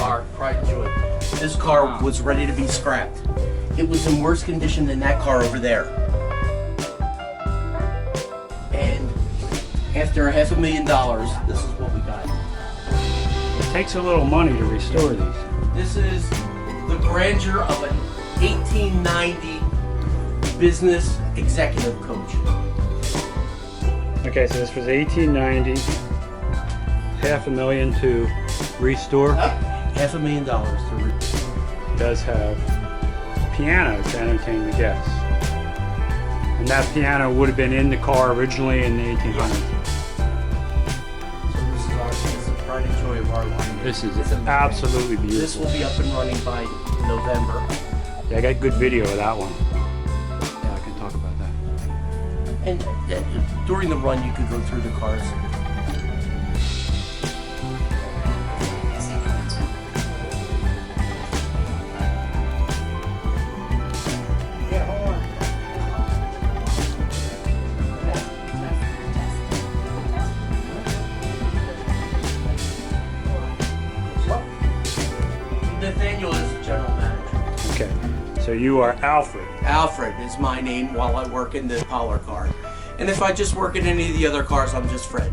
car, pride and joy. This car was ready to be scrapped. It was in worse condition than that car over there. And after $500,000, this is what we got. It takes a little money to restore these. This is the grandeur of an 1890 business executive coach. Okay, so this was 1890, $500,000 to restore. $500,000 to restore. It does have piano to entertain the guests. And that piano would have been in the car originally in the 1800s. So this is pride and joy of our line. This is absolutely beautiful. This will be up and running by November. Yeah, I got good video of that one. Yeah, I can talk about that. And during the run, you could go through the cars. Nathaniel is the general manager. Okay, so you are Alfred. Alfred is my name while I work in the Polar car. And if I just work in any of the other cars, I'm just Fred.